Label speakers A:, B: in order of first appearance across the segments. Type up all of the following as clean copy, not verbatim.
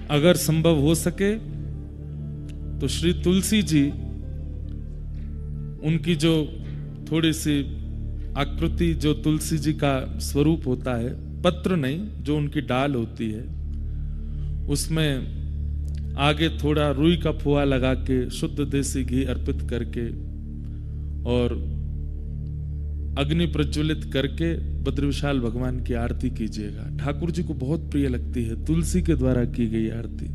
A: अगर संभव हो सके तो श्री तुलसी जी, उनकी जो थोड़ी सी आकृति, जो तुलसी जी का स्वरूप होता है, पत्र नहीं, जो उनकी डाल होती है, उसमें आगे थोड़ा रुई का फुआ लगा के शुद्ध देसी घी अर्पित करके और अग्नि प्रज्वलित करके बद्री विशाल भगवान की आरती कीजिएगा। ठाकुर जी को बहुत प्रिय लगती है तुलसी के द्वारा की गई आरती।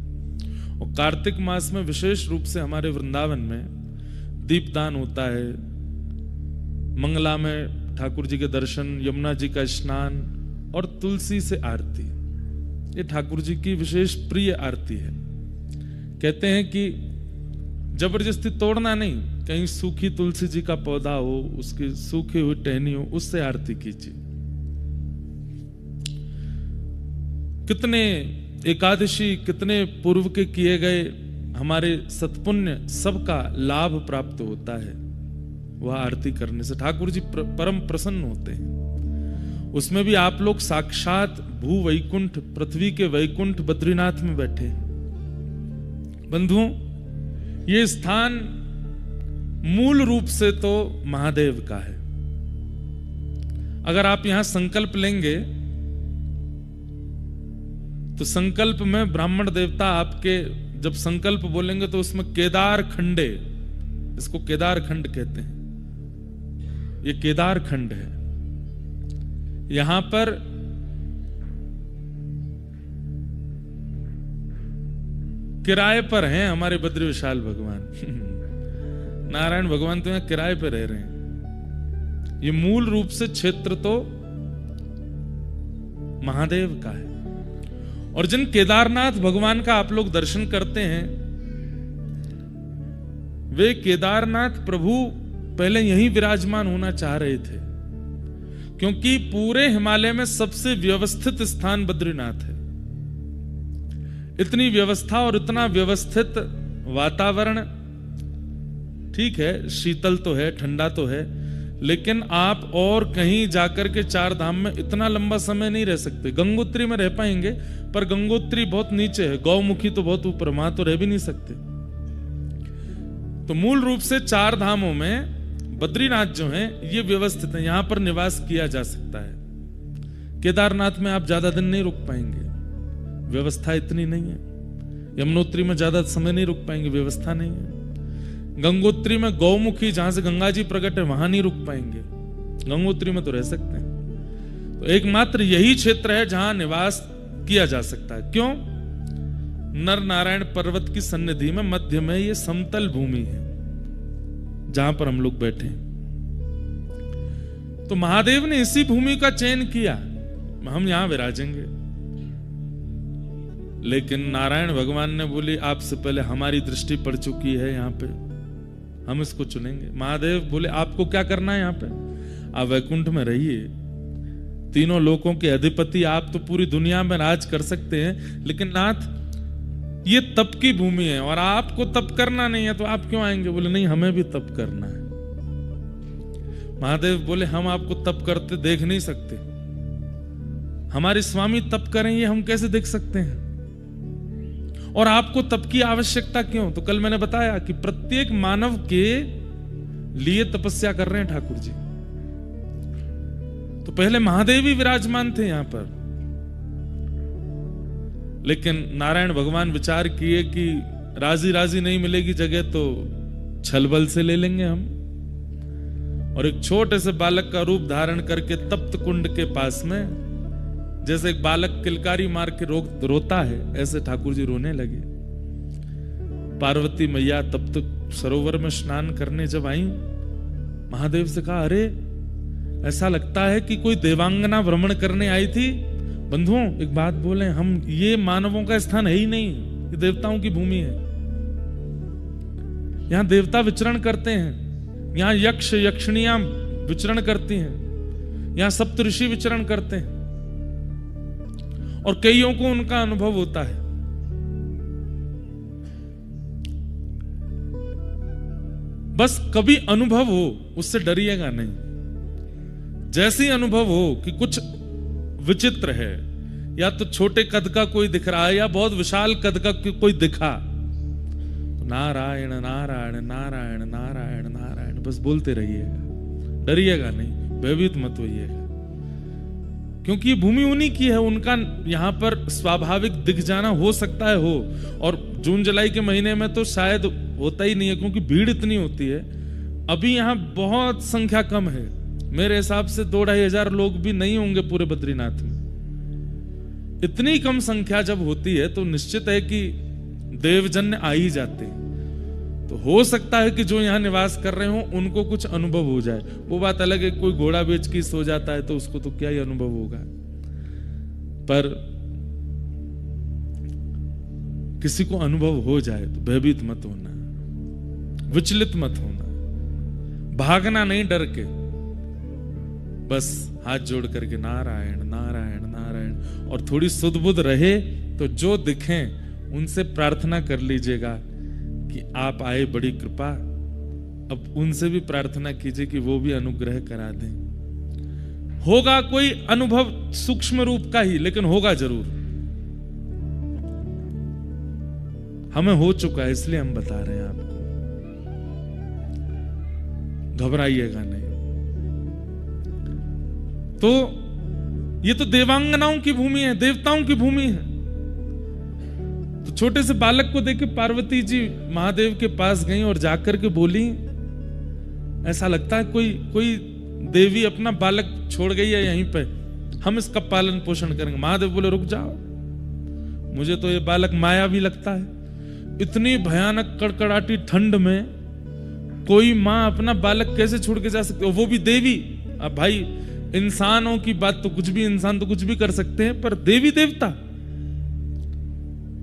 A: और कार्तिक मास में विशेष रूप से हमारे वृंदावन में दीपदान होता है, मंगला में ठाकुर जी के दर्शन, यमुना जी का स्नान और तुलसी से आरती। ये ठाकुर जी की विशेष प्रिय आरती है। कहते हैं कि जबरदस्ती तोड़ना नहीं, कहीं सूखी तुलसी जी का पौधा हो, उसकी सूखी हुई टहनी हो, उससे आरती कीजिए। कितने एकादशी, कितने पूर्व के किए गए हमारे सत्पुण्य, सबका लाभ प्राप्त होता है वह आरती करने से। ठाकुर जी परम प्रसन्न होते हैं। उसमें भी आप लोग साक्षात भू वैकुंठ, पृथ्वी के वैकुंठ बद्रीनाथ में बैठे। बंधुओं, ये स्थान मूल रूप से तो महादेव का है। अगर आप यहां संकल्प लेंगे तो संकल्प में ब्राह्मण देवता आपके जब संकल्प बोलेंगे तो उसमें केदार खंडे, इसको केदार खंड कहते हैं, ये केदार खंड है। यहां पर किराए पर हैं हमारे बद्री विशाल भगवान। नारायण भगवान तो यहां किराए पर रह रहे हैं। ये मूल रूप से क्षेत्र तो महादेव का है। और जिन केदारनाथ भगवान का आप लोग दर्शन करते हैं, वे केदारनाथ प्रभु पहले यहीं विराजमान होना चाह रहे थे, क्योंकि पूरे हिमालय में सबसे व्यवस्थित स्थान बद्रीनाथ है। इतनी व्यवस्था और इतना व्यवस्थित वातावरण, ठीक है शीतल तो है, ठंडा तो है, लेकिन आप और कहीं जाकर के चार धाम में इतना लंबा समय नहीं रह सकते। गंगोत्री में रह पाएंगे, पर गंगोत्री बहुत नीचे है, गौमुखी तो बहुत ऊपर, वहां तो रह भी नहीं सकते। तो मूल रूप से चार धामों में बद्रीनाथ जो है ये व्यवस्थित है, यहां पर निवास किया जा सकता है। केदारनाथ में आप ज्यादा दिन नहीं रुक पाएंगे, व्यवस्था इतनी नहीं है। यमुनोत्री में ज्यादा समय नहीं रुक पाएंगे, व्यवस्था नहीं है। गंगोत्री में गौमुखी, जहां से गंगा जी प्रकट है, वहां नहीं रुक पाएंगे। गंगोत्री में तो रह सकते हैं। तो एकमात्र यही क्षेत्र है जहां निवास किया जा सकता है। क्यों? नर नारायण पर्वत की सन्निधि में मध्य में ये समतल भूमि है जहां पर हम लोग बैठे हैं। तो महादेव ने इसी भूमि का चयन किया, हम यहां विराजेंगे। लेकिन नारायण भगवान ने बोली आपसे पहले हमारी दृष्टि पड़ चुकी है यहां पे, हम इसको चुनेंगे। महादेव बोले आपको क्या करना है यहां पे? आप वैकुंठ में रहिए, तीनों लोकों के अधिपति आप, तो पूरी दुनिया में राज कर सकते हैं, लेकिन नाथ ये तप की भूमि है और आपको तप करना नहीं है, तो आप क्यों आएंगे? बोले नहीं, हमें भी तप करना है। महादेव बोले हम आपको तप करते देख नहीं सकते, हमारे स्वामी तप करें ये हम कैसे देख सकते हैं? और आपको तप की आवश्यकता क्यों? तो कल मैंने बताया कि प्रत्येक मानव के लिए तपस्या कर रहे हैं ठाकुर जी। तो पहले महादेव ही विराजमान थे यहां पर, लेकिन नारायण भगवान विचार किए कि राजी राजी नहीं मिलेगी जगह तो छल बल से ले लेंगे हम। और एक छोटे से बालक का रूप धारण करके तप्त कुंड के पास में, जैसे एक बालक किलकारी मार के रोता है, ऐसे ठाकुर जी रोने लगे। पार्वती मैया तप्त सरोवर में स्नान करने जब आई, महादेव से कहा अरे ऐसा लगता है कि कोई देवांगना भ्रमण करने आई थी। बंधुओं एक बात बोले, हम ये मानवों का स्थान है ही नहीं, ये देवताओं की भूमि है। यहां देवता विचरण करते हैं, यहां यक्ष यक्षिणियां विचरण करती हैं, यहां सप्तऋषि विचरण करते हैं, और कईयों को उनका अनुभव होता है। बस कभी अनुभव हो उससे डरिएगा नहीं। जैसे अनुभव हो कि कुछ विचित्र है या तो छोटे कद का कोई दिख रहा है या बहुत विशाल कद का कोई दिखा, नारायण नारायण नारायण नारायण नारायण बस बोलते रहिएगा, डरिएगा नहीं, भयभीत मत होइएगा, क्योंकि ये भूमि उन्हीं की है, उनका यहाँ पर स्वाभाविक दिख जाना हो सकता है हो। और जून जुलाई के महीने में तो शायद होता ही नहीं है, क्योंकि भीड़ इतनी होती है। अभी यहाँ बहुत संख्या कम है, मेरे हिसाब से 2-2.5 हजार लोग भी नहीं होंगे पूरे बद्रीनाथ में। इतनी कम संख्या जब होती है तो निश्चित है कि देवजन्य आ ही जाते हैं। तो हो सकता है कि जो यहाँ निवास कर रहे हो उनको कुछ अनुभव हो जाए। वो बात अलग है, कोई घोड़ा बेच के सो जाता है तो उसको तो क्या ही अनुभव होगा, पर किसी को अनुभव हो जाए तो भयभीत मत होना, विचलित मत होना, भागना नहीं डर के, बस हाथ जोड़ करके नारायण नारायण नारायण, और थोड़ी सुध-बुध रहे तो जो दिखें उनसे प्रार्थना कर लीजिएगा कि आप आए, बड़ी कृपा। अब उनसे भी प्रार्थना कीजिए कि वो भी अनुग्रह करा दें। होगा कोई अनुभव सूक्ष्म रूप का ही, लेकिन होगा जरूर। हमें हो चुका है इसलिए हम बता रहे हैं आपको, घबराइएगा नहीं। तो ये तो देवांगनाओं की भूमि है, देवताओं की भूमि है। तो छोटे से बालक को देख पार्वती जी महादेव के पास गई और जाकर के बोली, ऐसा लगता है कोई देवी अपना बालक छोड़ गई है यहीं पे, हम इसका पालन पोषण करेंगे। महादेव बोले रुक जाओ, मुझे तो ये बालक मायावी लगता है। इतनी भयानक कड़कड़ाटी ठंड में कोई माँ अपना बालक कैसे छोड़ के जा सकती है, वो भी देवी। अब भाई इंसानों की बात तो कुछ भी, इंसान तो कुछ भी कर सकते हैं, पर देवी देवता।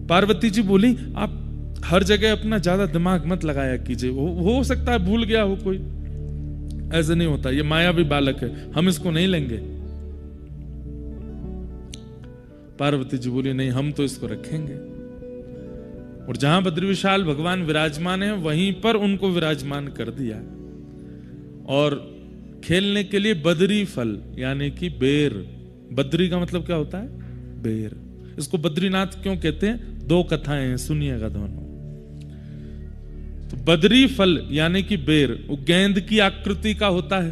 A: पार्वती जी बोली आप हर जगह अपना ज्यादा दिमाग मत लगाया कीजिए, हो सकता है भूल गया हो कोई, ऐसे नहीं होता, ये मायावी बालक है, हम इसको नहीं लेंगे। पार्वती जी बोली नहीं, हम तो इसको रखेंगे। और जहां बद्री विशाल भगवान विराजमान है वहीं पर उनको विराजमान कर दिया। और खेलने के लिए बद्री फल यानी कि बेर, बद्री का मतलब क्या होता है, बेर। इसको बद्रीनाथ क्यों कहते हैं, 2 कथाएं हैं, सुनिएगा दोनों। तो बद्री फल यानी कि बेर, वो गेंद की आकृति का होता है।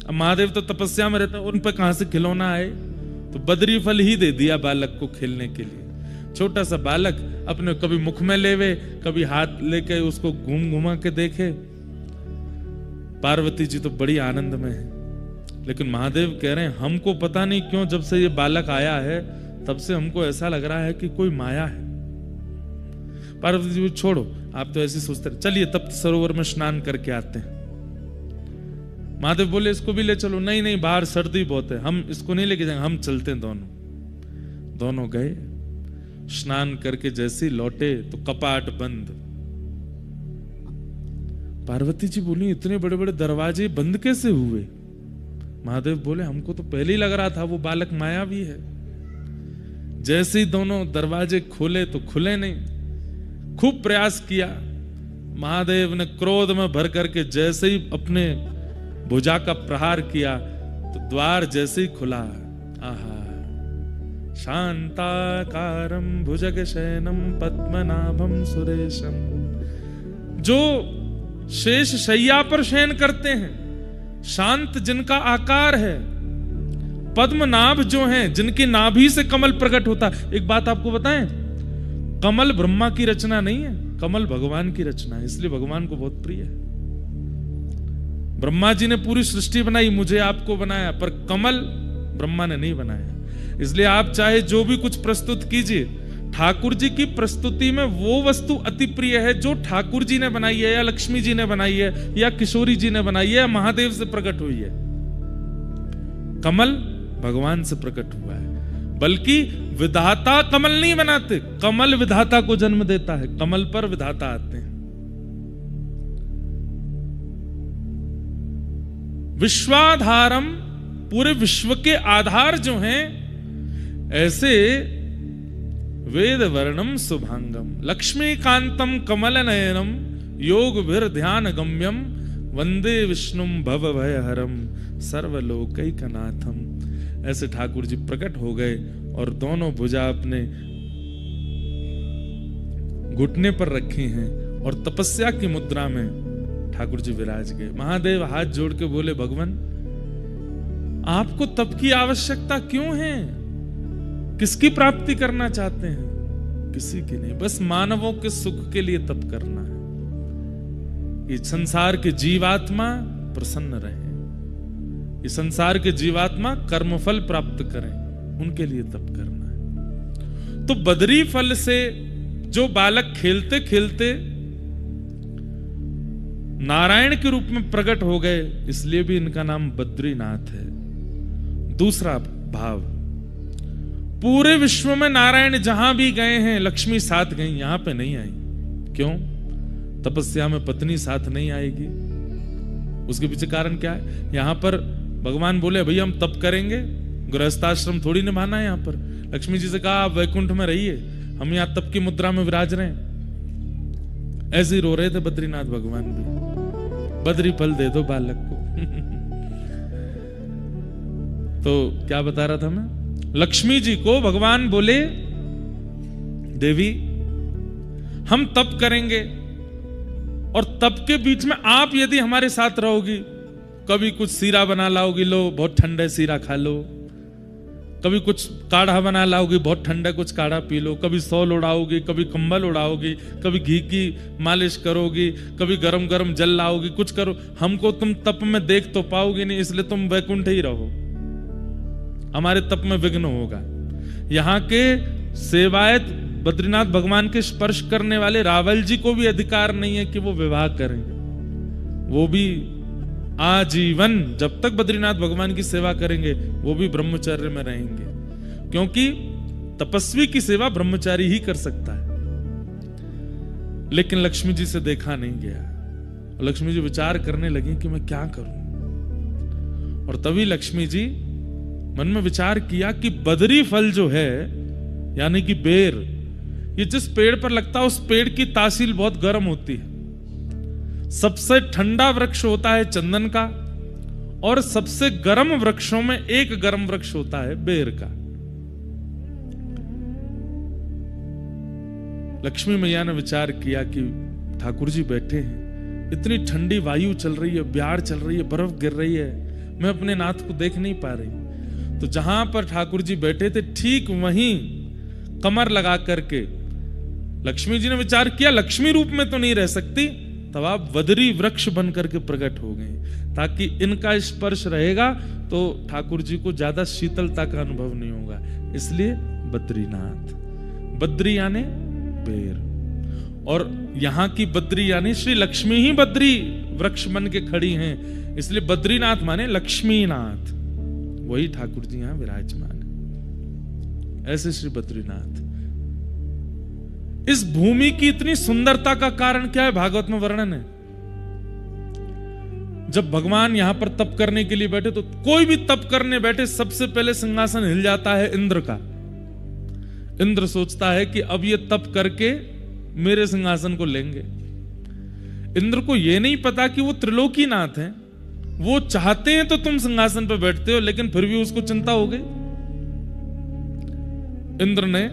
A: अब महादेव तो तपस्या में रहता है, उन पर कहां से खिलौना आए, तो बद्री फल ही दे दिया बालक को खेलने के लिए। छोटा सा बालक अपने कभी मुख में लेवे, कभी हाथ लेके उसको घूम घुमा के देखे। पार्वती जी तो बड़ी आनंद में है, लेकिन महादेव कह रहे हैं हमको पता नहीं क्यों जब से ये बालक आया है तब से हमको ऐसा लग रहा है कि कोई माया है। पार्वती जी छोड़ो, आप तो ऐसे सोचते रहे, चलिए तप्त सरोवर में स्नान करके आते हैं। महादेव बोले इसको भी ले चलो, नहीं नहीं बाहर सर्दी बहुत है, हम इसको नहीं लेके जाएंगे, हम चलते हैं। दोनों गए, स्नान करके जैसे लौटे तो कपाट बंद। पार्वती जी बोली इतने बड़े बड़े दरवाजे बंद कैसे हुए। महादेव बोले हमको तो पहले ही लग रहा था वो बालक मायावी है। जैसे ही दोनों दरवाजे खोले तो खुले नहीं। खूब प्रयास किया, महादेव ने क्रोध में भर करके जैसे ही अपने भुजा का प्रहार किया तो द्वार जैसे ही खुला, आहा, शांताकारं भुजगशयनं पद्मनाभं सुरेशम। जो शेष शैया पर शयन करते हैं, शांत जिनका आकार है, पद्मनाभ जो हैं जिनकी नाभि से कमल प्रकट होता है। एक बात आपको बताएं, कमल ब्रह्मा की रचना नहीं है, कमल भगवान की रचना है, इसलिए भगवान को बहुत प्रिय है। ब्रह्मा जी ने पूरी सृष्टि बनाई, मुझे आपको बनाया, पर कमल ब्रह्मा ने नहीं बनाया। इसलिए आप चाहे जो भी कुछ प्रस्तुत कीजिए, ठाकुर जी की प्रस्तुति में वो वस्तु अति प्रिय है जो ठाकुर जी ने बनाई है, या लक्ष्मी जी ने बनाई है, या किशोरी जी ने बनाई है, या महादेव से प्रकट हुई है। कमल भगवान से प्रकट हुआ है, बल्कि विधाता कमल नहीं बनाते, कमल विधाता को जन्म देता है, कमल पर विधाता आते हैं। विश्वाधारम, पूरे विश्व के आधार जो हैं, ऐसे वेद वर्णम शुभांगम लक्ष्मीकांतम कमल नयनम योग भीर ध्यान गम्यम वंदे विष्णुम भव भय हरम सर्वलोकैकनाथम। ऐसे ठाकुर जी प्रकट हो गए और दोनों भुजा अपने घुटने पर रखी हैं और तपस्या की मुद्रा में ठाकुर जी विराज गए। महादेव हाथ जोड़ के बोले, भगवान आपको तप की आवश्यकता क्यों है? किसकी प्राप्ति करना चाहते हैं? किसी की नहीं, बस मानवों के सुख के लिए तप करना है। ये संसार के जीवात्मा प्रसन्न रहे, ये संसार के जीवात्मा कर्मफल प्राप्त करें, उनके लिए तप करना है। तो बदरी फल से जो बालक खेलते खेलते नारायण के रूप में प्रकट हो गए, इसलिए भी इनका नाम बद्रीनाथ है। दूसरा भाव, पूरे विश्व में नारायण जहां भी गए हैं लक्ष्मी साथ गई, यहां पे नहीं आई। क्यों? तपस्या में पत्नी साथ नहीं आएगी। उसके पीछे कारण क्या है? यहां पर भगवान बोले भैया हम तप करेंगे, गृहस्थाश्रम थोड़ी निभाना है। यहां पर लक्ष्मी जी से कहा आप वैकुंठ में रहिए, हम यहां तप की मुद्रा में विराज रहे हैं। ऐसे ही रो रहे थे बद्रीनाथ भगवान भी, बद्री फल दे दो बालक को। तो क्या बता रहा था मैं? लक्ष्मी जी को भगवान बोले देवी हम तप करेंगे, और तप के बीच में आप यदि हमारे साथ रहोगी, कभी कुछ सीरा बना लाओगी, लो बहुत ठंडा सीरा खा लो, कभी कुछ काढ़ा बना लाओगी, बहुत ठंडा कुछ काढ़ा पी लो, कभी सौल उड़ाओगी, कभी कंबल उड़ाओगी, कभी घी की मालिश करोगी, कभी गरम गरम जल लाओगी, कुछ करो, हमको तुम तप में देख तो पाओगी नहीं, इसलिए तुम वैकुंठ ही रहो, हमारे तप में विघ्न होगा। यहां के सेवायत बद्रीनाथ भगवान के स्पर्श करने वाले रावल जी को भी अधिकार नहीं है कि वो विवाह करें। वो भी आजीवन जब तक बद्रीनाथ भगवान की सेवा करेंगे वो भी ब्रह्मचर्य में रहेंगे, क्योंकि तपस्वी की सेवा ब्रह्मचारी ही कर सकता है। लेकिन लक्ष्मी जी से देखा नहीं गया। लक्ष्मी जी विचार करने लगी कि मैं क्या करूं, और तभी लक्ष्मी जी मन में विचार किया कि बदरी फल जो है यानी कि बेर, ये जिस पेड़ पर लगता है उस पेड़ की तासील बहुत गर्म होती है। सबसे ठंडा वृक्ष होता है चंदन का, और सबसे गर्म वृक्षों में एक गर्म वृक्ष होता है बेर का। लक्ष्मी मैया ने विचार किया कि ठाकुर जी बैठे हैं, इतनी ठंडी वायु चल रही है, ब्यार चल रही है, बर्फ गिर रही है, मैं अपने नाथ को देख नहीं पा रही। तो जहां पर ठाकुर जी बैठे थे ठीक वहीं कमर लगा करके लक्ष्मी जी ने विचार किया लक्ष्मी रूप में तो नहीं रह सकती, तब आप बदरी वृक्ष बन करके प्रकट हो गए, ताकि इनका स्पर्श रहेगा तो ठाकुर जी को ज्यादा शीतलता का अनुभव नहीं होगा। इसलिए बद्रीनाथ, बद्री यानी बेर, और यहां की बद्री यानी श्री लक्ष्मी ही बद्री वृक्ष बन के खड़ी हैं, इसलिए बद्रीनाथ माने लक्ष्मीनाथ, वही ठाकुर जी यहां विराजमान है। ऐसे श्री बद्रीनाथ। इस भूमि की इतनी सुंदरता का कारण क्या है? भागवत में वर्णन है। जब भगवान यहां पर तप करने के लिए बैठे, तो कोई भी तप करने बैठे सबसे पहले सिंहासन हिल जाता है इंद्र का। इंद्र सोचता है कि अब ये तप करके मेरे सिंहासन को लेंगे। इंद्र को यह नहीं पता कि वो त्रिलोकीनाथ हैं, वो चाहते हैं तो तुम सिंहासन पर बैठते हो, लेकिन फिर भी उसको चिंता हो गई। इंद्र ने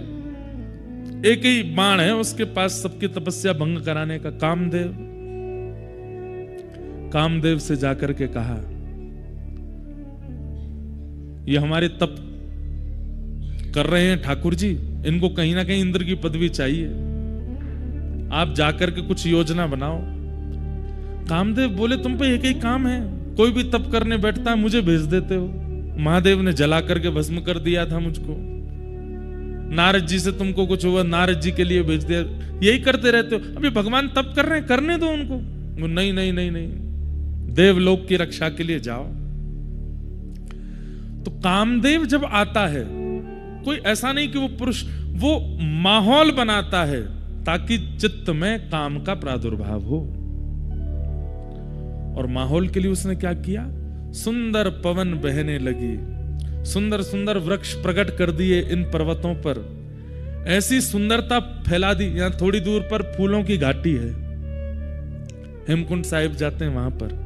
A: एक ही बाण है उसके पास सबकी तपस्या भंग कराने का, कामदेव से जाकर के कहा ये हमारे तप कर रहे हैं ठाकुर जी, इनको कहीं ना कहीं इंद्र की पदवी चाहिए, आप जाकर के कुछ योजना बनाओ। कामदेव बोले तुम पे एक ही काम है, कोई भी तप करने बैठता है मुझे भेज देते हो। महादेव ने जला करके भस्म कर दिया था मुझको, नारद जी से तुमको कुछ हुआ, नारद जी के लिए भेज दिया, यही करते रहते हो। अभी भगवान तप कर रहे हैं, करने दो उनको। वो नहीं नहीं नहीं नहीं, देवलोक की रक्षा के लिए जाओ। तो कामदेव जब आता है, कोई ऐसा नहीं कि वो पुरुष, वो माहौल बनाता है ताकि चित्त में काम का प्रादुर्भाव हो। और माहौल के लिए उसने क्या किया? सुंदर पवन बहने लगी, सुंदर सुंदर वृक्ष प्रकट कर दिए इन पर्वतों पर, ऐसी सुंदरता फैला दी। यहां थोड़ी दूर पर फूलों की घाटी है, हेमकुंड साहिब जाते हैं वहां पर,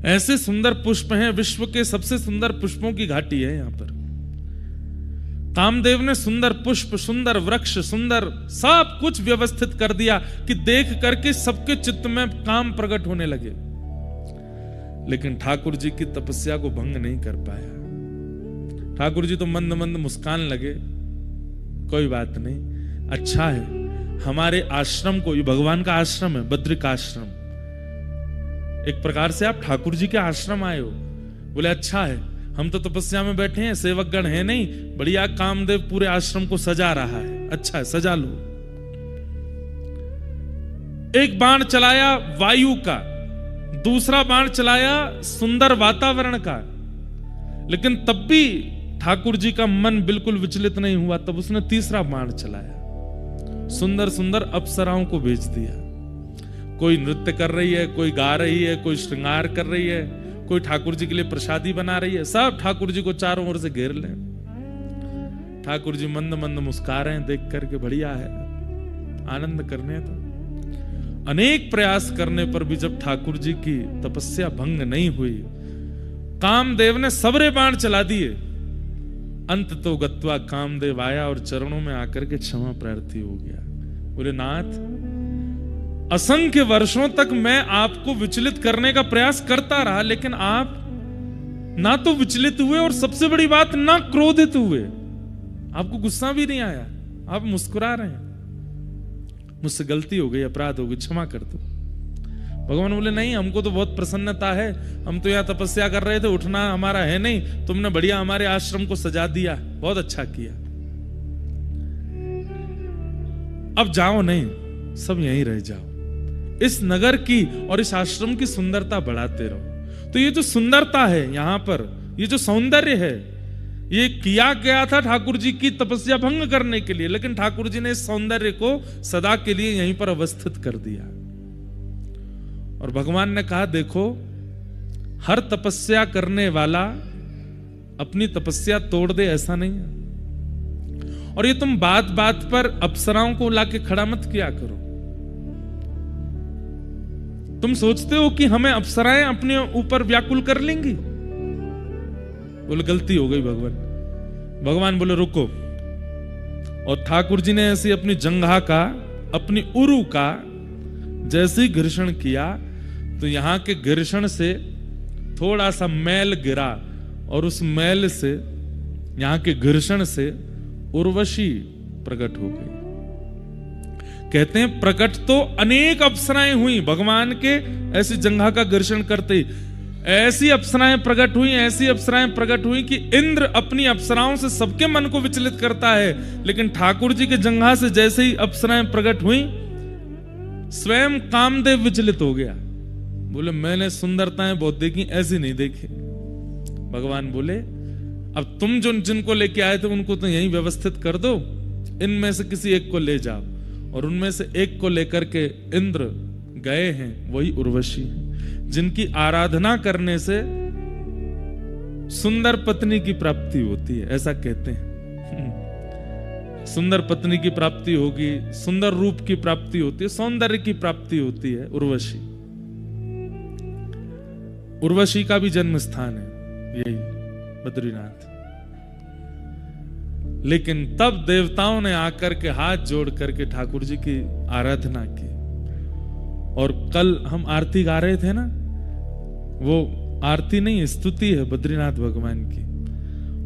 A: ऐसे सुंदर पुष्प हैं, विश्व के सबसे सुंदर पुष्पों की घाटी है यहां पर। कामदेव ने सुंदर पुष्प, सुंदर वृक्ष, सुंदर सब कुछ व्यवस्थित कर दिया कि देख करके सबके चित्त में काम प्रकट होने लगे, लेकिन ठाकुर जी की तपस्या को भंग नहीं कर पाया। ठाकुर जी तो मंद मंद मुस्कान लगे, कोई बात नहीं, अच्छा है, हमारे आश्रम को, ये भगवान का आश्रम है, बद्रिक आश्रम, एक प्रकार से आप ठाकुर जी के आश्रम आए हो। बोले अच्छा है, हम तो तपस्या में बैठे हैं, सेवकगण है नहीं, बढ़िया कामदेव पूरे आश्रम को सजा रहा है, अच्छा है, सजा लो। एक बाण चलाया वायु का, दूसरा बाण चलाया सुंदर वातावरण का, लेकिन तब भी ठाकुर जी का मन बिल्कुल विचलित नहीं हुआ। तब उसने तीसरा बाण चलाया, सुंदर सुंदर अप्सराओं को भेज दिया। कोई नृत्य कर रही है, कोई गा रही है, कोई श्रृंगार कर रही है, कोई ठाकुर जी के लिए प्रसादी बना रही है, सब ठाकुर जी को चारों ओर से घेर लें। ठाकुर जी मंद मंद मुस्कुरा रहे हैं, देख करके बढ़िया है, आनंद करने तो। अनेक प्रयास करने पर भी जब ठाकुर जी की तपस्या भंग नहीं हुई, कामदेव ने सबरे बाण चला दिए। अंत तो गत्वा कामदेव आया और चरणों में आकर के क्षमा प्रार्थी हो गया। बोले नाथ, असंख्य वर्षों तक मैं आपको विचलित करने का प्रयास करता रहा, लेकिन आप ना तो विचलित हुए और सबसे बड़ी बात ना क्रोधित हुए। आपको गुस्सा भी नहीं आया, आप मुस्कुरा रहे हैं। मुझसे गलती हो गई, अपराध हो गई, क्षमा कर दो। भगवान बोले नहीं, हमको तो बहुत प्रसन्नता है, हम तो यहां तपस्या कर रहे थे, उठना हमारा है नहीं, तुमने बढ़िया हमारे आश्रम को सजा दिया, बहुत अच्छा किया। अब जाओ नहीं, सब यहीं रह जाओ, इस नगर की और इस आश्रम की सुंदरता बढ़ाते रहो। तो ये जो सुंदरता है यहां पर, ये जो सौंदर्य है, ये किया गया था ठाकुर जी की तपस्या भंग करने के लिए, लेकिन ठाकुर जी ने इस सौंदर्य को सदा के लिए यहीं पर अवस्थित कर दिया। और भगवान ने कहा देखो, हर तपस्या करने वाला अपनी तपस्या तोड़ दे ऐसा नहीं है। और ये तुम बात बात पर अप्सराओं को लाके खड़ा मत किया करो। तुम सोचते हो कि हमें अप्सराएं अपने ऊपर व्याकुल कर लेंगी। बोले गलती हो गई भगवान बोले रुको। और ठाकुर जी ने ऐसी अपनी जंघा का, अपनी उरु का जैसे ही घर्षण किया, तो यहां के घर्षण से थोड़ा सा मैल गिरा, और उस मैल से, यहां के घर्षण से उर्वशी प्रकट हो गई। कहते हैं प्रकट तो अनेक अप्सराएं हुई भगवान के ऐसी जंघा का घर्षण करते ही। ऐसी अप्सराएं प्रकट हुई, ऐसी अप्सराएं प्रकट हुई कि इंद्र अपनी अप्सराओं से सबके मन को विचलित करता है, लेकिन ठाकुर जी के जंघा से जैसे ही अप्सराएं प्रकट हुई, स्वयं कामदेव विचलित हो गया। बोले मैंने सुंदरताएं बहुत देखी, ऐसी नहीं देखी। भगवान बोले अब तुम जो जिनको लेके आए थे उनको तो यहीं व्यवस्थित कर दो, इनमें से किसी एक को ले जाओ। और उनमें से एक को लेकर के इंद्र गए हैं, वही उर्वशी है, जिनकी आराधना करने से सुंदर पत्नी की प्राप्ति होती है, ऐसा कहते हैं। सुंदर पत्नी की प्राप्ति होगी, सुंदर रूप की प्राप्ति होती है, सौंदर्य की प्राप्ति होती है उर्वशी। उर्वशी का भी जन्म स्थान है यही बद्रीनाथ। लेकिन तब देवताओं ने आकर के हाथ जोड़ करके ठाकुर जी की आराधना की। और कल हम आरती गा रहे थे ना, वो आरती नहीं, स्तुति है बद्रीनाथ भगवान की।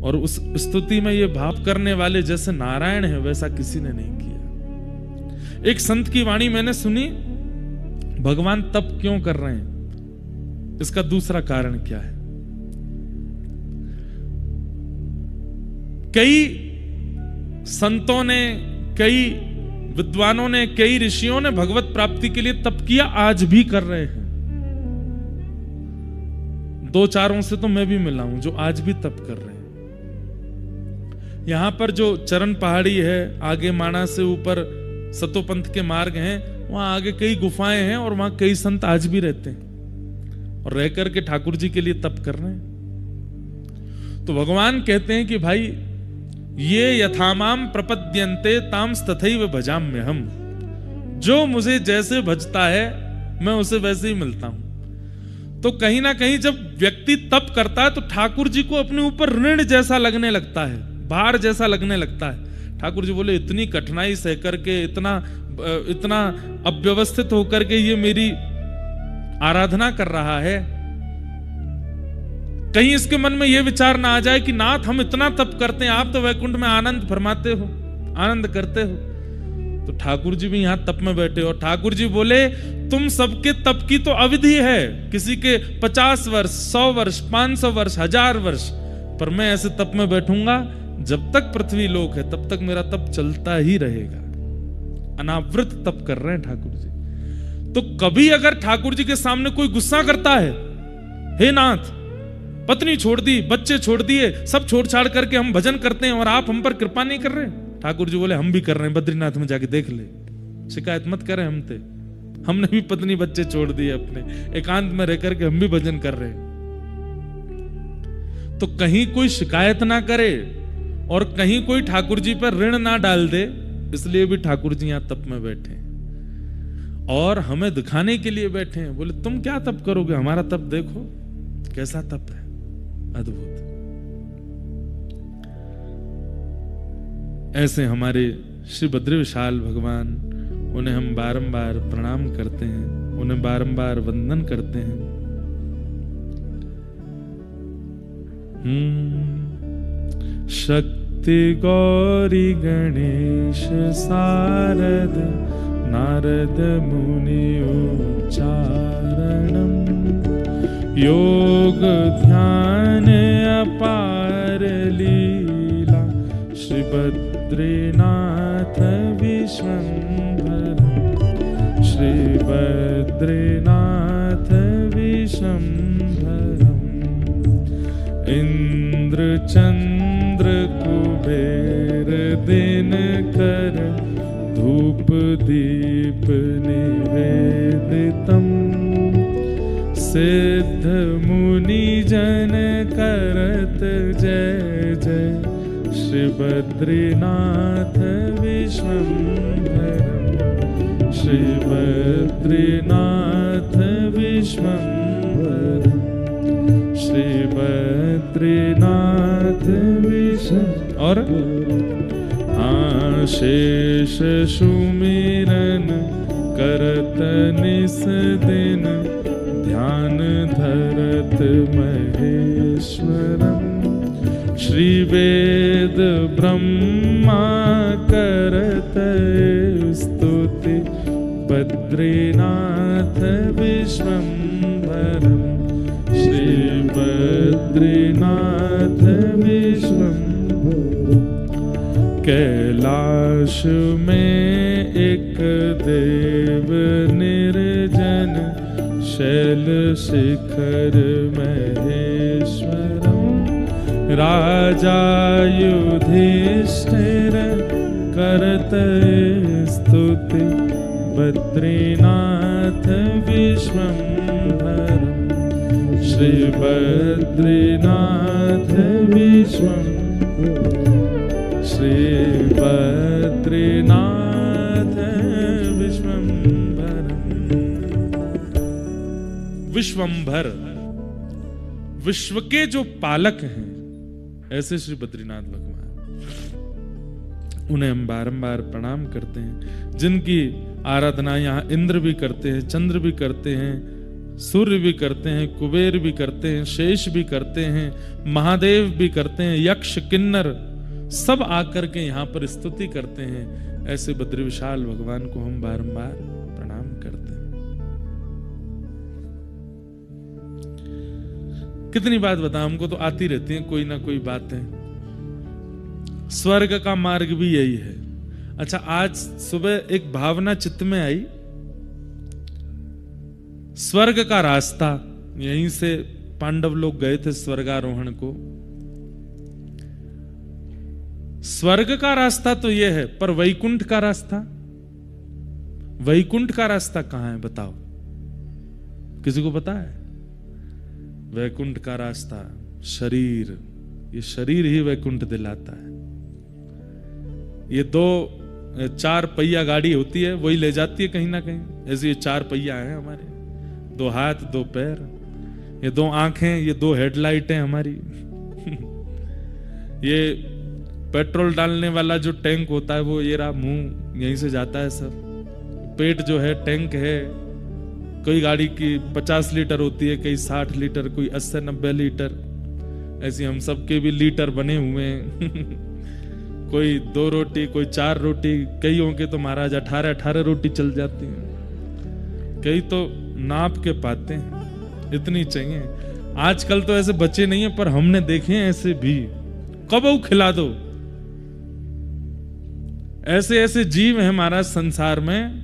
A: और उस स्तुति में ये भाव करने वाले जैसे नारायण है, वैसा किसी ने नहीं किया। एक संत की वाणी मैंने सुनी, भगवान तप क्यों कर रहे हैं, इसका दूसरा कारण क्या है। कई संतों ने, कई विद्वानों ने, कई ऋषियों ने भगवत प्राप्ति के लिए तप किया, आज भी कर रहे हैं। दो चारों से तो मैं भी मिला हूं जो आज भी तप कर रहे हैं। यहां पर जो चरण पहाड़ी है, आगे माणा से ऊपर सतोपंथ के मार्ग हैं, वहां आगे कई गुफाएं हैं और वहां कई संत आज भी रहते हैं और रह करके ठाकुर जी के लिए तप कर रहे हैं। तो भगवान कहते हैं कि भाई ये यथामाम प्रपद्यन्ते तांस तथैव भजाम्यहम्, जो मुझे जैसे भजता है मैं उसे वैसे ही मिलता हूं। तो कहीं ना कहीं जब व्यक्ति तप करता है तो ठाकुर जी को अपने ऊपर ऋण जैसा लगने लगता है, भार जैसा लगने लगता है। ठाकुर जी बोले इतनी कठिनाई सह करके, इतना अव्यवस्थित होकर के ये मेरी आराधना कर रहा है, कहीं इसके मन में यह विचार ना आ जाए कि नाथ हम इतना तप करते हैं, आप तो वैकुंठ में आनंद फरमाते हो, आनंद करते हो। तो ठाकुर जी भी यहां तप में बैठे और ठाकुर जी बोले तुम सबके तप की तो अवधि है, किसी के 50 वर्ष, 100 वर्ष, 500 वर्ष, 1000 वर्ष, पर मैं ऐसे तप में बैठूंगा जब तक पृथ्वी लोक है, तब तक मेरा तप चलता ही रहेगा। अनावृत तप कर रहे हैं ठाकुर जी। तो कभी अगर ठाकुर जी के सामने कोई गुस्सा करता है, हे नाथ पत्नी छोड़ दी, बच्चे छोड़ दिए, सब छोड़ छाड़ करके हम भजन करते हैं और आप हम पर कृपा नहीं कर रहे, ठाकुर जी बोले हम भी कर रहे हैं, बद्रीनाथ में जाके देख ले, शिकायत मत करें हमने भी पत्नी बच्चे छोड़ दिए, अपने एकांत में रह करके हम भी भजन कर रहे हैं। तो कहीं कोई शिकायत ना करे और कहीं कोई ठाकुर जी पर ऋण ना डाल दे, इसलिए भी ठाकुर जी यहां तप में बैठे और हमें दिखाने के लिए बैठे हैं। बोले तुम क्या तप करोगे, हमारा तप देखो कैसा तप है, अद्भुत। ऐसे हमारे श्री बद्री विशाल भगवान, उन्हें हम बारंबार प्रणाम करते हैं, उन्हें बारंबार वंदन करते हैं। शक्ति गौरी गणेश सारद नारद मुनि उच्चारणम, योग ध्यान अपार लीला श्री बद्रीनाथ विश्वंभर, श्री बद्रीनाथ विश्वंभरम। इंद्र चंद्र कुबेर दिनकर धूप दीप निवेदितम, सिद्ध मुनि जन करत जय जय श्री बद्रीनाथ विश्वंभरम, श्री बद्रीनाथ विश्वंभरम, श्री बद्रीनाथ विश्वंभरम। और आशेष सुमिरन करत निस दिन, ध्यान धरत महेश्वरम, श्री वेद ब्रह्मा करत स्तुति बद्रीनाथ विश्वंभरम, श्री बद्रीनाथ विश्वंभरम। कैलाश में एक देव निर्जन, शैल शिखर महेश्वरम, राजा युधिष्ठिर करत स्तुति बद्रीनाथ विश्वंभरम, श्री बद्रीनाथ विश्वंभरम, श्री बद्रीनाथ विश्वंभरम। विश्वंभर, विश्व के जो पालक हैं, ऐसे श्री बद्रीनाथ भगवान, उन्हें हम बारंबार प्रणाम करते हैं, जिनकी आराधना यहाँ इंद्र भी करते हैं, चंद्र भी करते हैं, सूर्य भी करते हैं, कुबेर भी करते हैं, शेष भी करते हैं, महादेव भी करते हैं, यक्ष किन्नर सब आकर के यहाँ पर स्तुति करते हैं। ऐसे बद्री विशाल भगवान को हम बारंबार प्रणाम करते हैं। कितनी बात बताऊं, हमको तो आती रहती हैं कोई ना कोई बातें। स्वर्ग का मार्ग भी यही है। अच्छा, आज सुबह एक भावना चित्त में आई, स्वर्ग का रास्ता, यहीं से पांडव लोग गए थे स्वर्गारोहण को। स्वर्ग का रास्ता तो यह है, पर वैकुंठ का रास्ता, वैकुंठ का रास्ता कहां है बताओ, किसी को पता है? वैकुंठ का रास्ता शरीर, ये शरीर ही वैकुंठ दिलाता है। ये 4 पहिया गाड़ी होती है, वही ले जाती है कहीं ना कहीं। ऐसे ये 4 पहिया हैं हमारे, 2 हाथ 2 पैर, ये 2 आंखें, ये 2 हेडलाइट हैं हमारी। ये पेट्रोल डालने वाला जो टैंक होता है वो ये रहा, मुंह यहीं से जाता है सब। पेट जो है टैंक है, कोई गाड़ी की 50 लीटर होती है, कई 60 लीटर, कोई 80-90 लीटर, ऐसे हम सबके भी लीटर बने हुए हैं। कोई 2 रोटी, कोई 4 रोटी, कईयों के तो महाराज 18-18 रोटी चल जाती हैं, कई तो नाप के पाते हैं, इतनी चाहिए। आजकल तो ऐसे बच्चे नहीं है, पर हमने देखे हैं ऐसे भी, कब खिला दो। ऐसे ऐसे जीव हैं महाराज संसार में,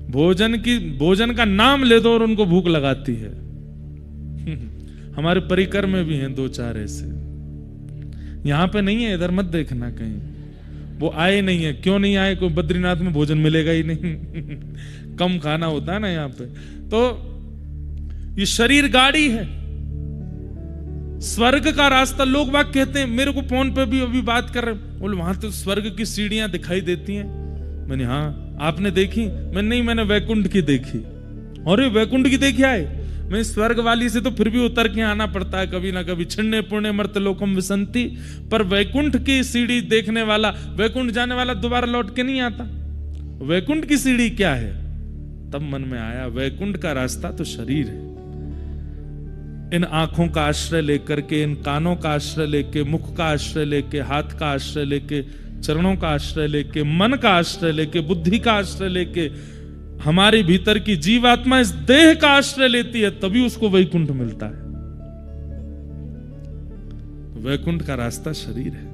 A: भोजन का नाम ले दो और उनको भूख लगाती है। हमारे परिकर में भी हैं 2-4 ऐसे, यहां पे नहीं है, इधर मत देखना कहीं, वो आए नहीं है। क्यों नहीं आए? कोई बद्रीनाथ में भोजन मिलेगा ही नहीं। कम खाना होता है ना यहाँ पे। तो ये शरीर गाड़ी है, स्वर्ग का रास्ता। लोग बात कहते हैं, मेरे को फोन पे भी अभी बात कर रहे, बोले वहां तो स्वर्ग की सीढ़ियां दिखाई देती हैं। मैंने हाँ, आपने देखी? मैंने नहीं, मैंने वैकुंठ की देखी। अरे वैकुंठ की देखी आए? मैं स्वर्ग वाली से तो फिर भी उतर के आना पड़ता है कभी ना कभी, छिन्ने पुण्य मर्त लोकम विसंति। पर वैकुंठ की सीढ़ी देखने वाला, वैकुंठ जाने वाला दोबारा लौट के नहीं आता। वैकुंठ की सीढ़ी क्या है? तब मन में आया, वैकुंठ का रास्ता तो शरीर है। इन आंखों का आश्रय लेकर के, इन कानों का आश्रय लेके, मुख का आश्रय लेके, हाथ का आश्रय लेके, चरणों का आश्रय लेके, मन का आश्रय लेके, बुद्धि का आश्रय लेके, हमारे भीतर की जीवात्मा इस देह का आश्रय लेती है, तभी उसको वैकुंठ मिलता है। वैकुंठ का रास्ता शरीर है।